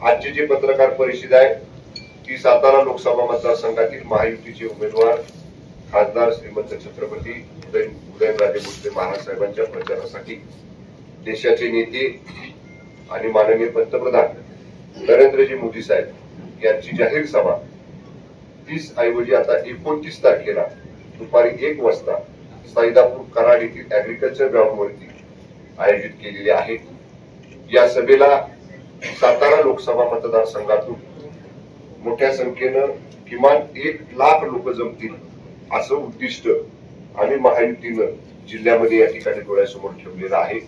आजची जी पत्रकार परिषद आहे ती सातारा लोकसभा मतदारसंघातील महायुतीचे उमेदवार खासदार श्रीमंत छत्रपती उदयनराजे भोसले महाराज साहेबांच्या प्रचारासाठी देशाचे नेते आणि माननीय पंतप्रधान नरेंद्रजी मोदी साहेब यांची जाहीर सभा 30 ऐवजी आता 29 तारखेला दुपारी 1 वाजता सैदापूर कराड येथील ऍग्रीकल्चर ग्राउंडवरती आयोजित केलेली आहे। या सभेला सातारा लोकसभा मतदारसंघातून मोठ्या संख्येनं किमान 1 लाख लोक जमतील असं उद्दिष्ट आम्ही महायुतीनं जिल्ह्यामध्ये या ठिकाणी डोळ्यासमोर ठेवलेलं आहे।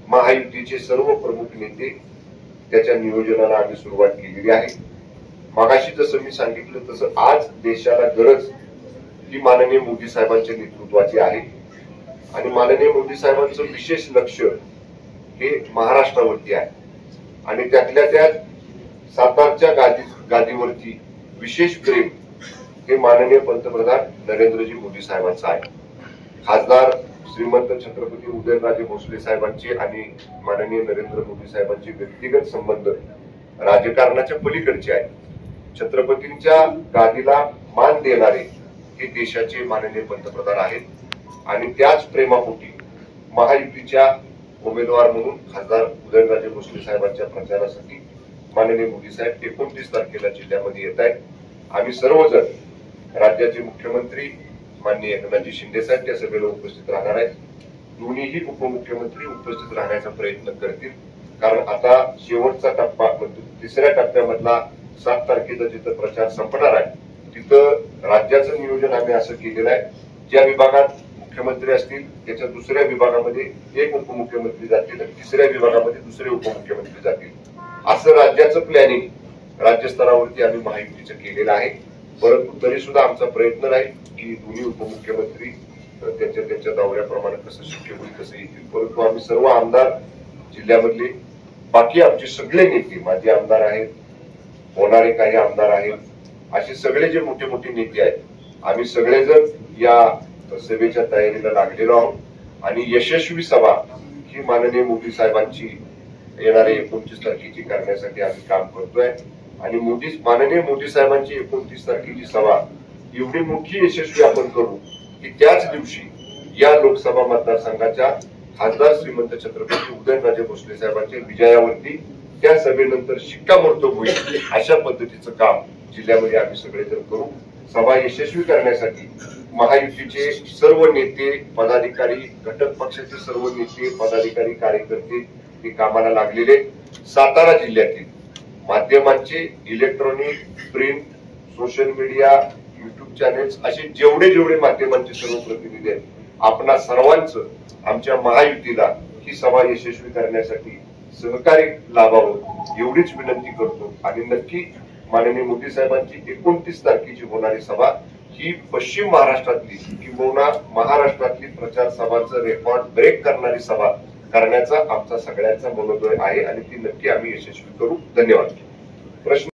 महायुतीचे सर्व प्रमुख नेते त्याच्या नियोजनाला आम्ही सुरुवात केलेली आहे। मागाशी जसं मी सांगितलं तसं आज देशाला गरज ही माननीय मोदी साहेबांच्या नेतृत्वाची आहे आणि माननीय मोदी साहेबांचं विशेष लक्ष हे महाराष्ट्रावरती आहे आणि त्यातल्या त्यात सातारच्या गादीवरती विशेष प्रेम हे माननीय पंतप्रधान नरेंद्रजी मोदी साहेबांचं आहे। खासदार श्रीमंत छत्रपती उदयनराजे भोसले साहेबांचे आणि माननीय नरेंद्र मोदी साहेबांचे व्यक्तिगत संबंध राजकारणाच्या पलीकडचे आहेत। छत्रपतींच्या गादीला मान देणारे हे देशाचे माननीय पंतप्रधान आहेत आणि त्याच प्रेमापोटी महायुतीच्या उमेदवार म्हणून खासदार उदयनराजे भोसले साहेबांच्या प्रचारासाठी माननीय मोदी साहेब 29 तारखेला जिल्ह्यामध्ये येत आहेत। आम्ही सर्वजण राज्याचे मुख्यमंत्री माननीय एकनाथजी शिंदे साहेब त्या सभेला उपस्थित राहणार आहेत। दोन्हीही उपमुख्यमंत्री उपस्थित राहण्याचा प्रयत्न करतील कारण आता शेवटचा टप्पा म्हणजे 3ऱ्या टप्प्यामधला 7 तारखेचा जिथं प्रचार संपणार आहे तिथं राज्याचं नियोजन आम्ही असं केलेलं आहे, ज्या विभागात मुख्यमंत्री असतील त्याच्या 2ऱ्या विभागामध्ये 1 उपमुख्यमंत्री जातील आणि 3ऱ्या विभागामध्ये 2 उपमुख्यमंत्री जातील असं राज्याचं प्लॅनिंग राज्यस्तरावरती आम्ही महायुतीचं केलेलं आहे। परंतु तरी सुद्धा आमचा प्रयत्न राहील की दोन्ही उपमुख्यमंत्री त्यांच्या दौऱ्याप्रमाणे कसं शक्य होईल तसं येतील। परंतु आम्ही सर्व आमदार जिल्ह्यामधले बाकी आमचे सगळे नेते माजी आमदार आहेत, होणारे काही आमदार आहेत, असे सगळे जे मोठे मोठे नेते आहेत आम्ही सगळेजण या सभेच्या तयारीला लागलेलो आहोत आणि यशस्वी सभा ही माननीय मोदी साहेबांची येणारे 29 तारखेची करण्यासाठी आम्ही काम करतोय आणि माननीय मोदी साहेबांची 29 तारखेची सभा एवढी मोठी यशस्वी आपण करू की त्याच दिवशी या लोकसभा मतदारसंघाच्या खासदार श्रीमंत छत्रपती उदयनराजे भोसले साहेबांच्या विजयावरती त्या सभेनंतर शिक्कामोर्तब होईल अशा पद्धतीचं काम जिल्ह्यामध्ये आम्ही सगळेजण करू। सभा यशस्वी करण्यासाठी महायुतीचे सर्व नेते पदाधिकारी, घटक पक्षाचे सर्व नेते पदाधिकारी, कार्यकर्ते हे कामाला लागलेले। सातारा जिल्ह्यातील माध्यमांचे electronic, print, social media, YouTube channels असे जेवढे माध्यमांचे सर्व प्रतिनिधी आहेत आपणा सर्वांचं आमच्या महायुतीला ही सभा यशस्वी करण्यासाठी सहकार्य लाभावं एवढीच विनंती करतो आणि नक्की माननीय मोदी साहेबांची 29 तारखेची होणारी सभा ही पश्चिम महाराष्ट्रातली किंवा महाराष्ट्रातली प्रचार सभांचं रेकॉर्ड ब्रेक करणारी सभा करण्याचा आमचा सगळ्यांचा मनोदय आहे आणि ती नक्की आम्ही यशस्वी करू। धन्यवाद। प्रश्न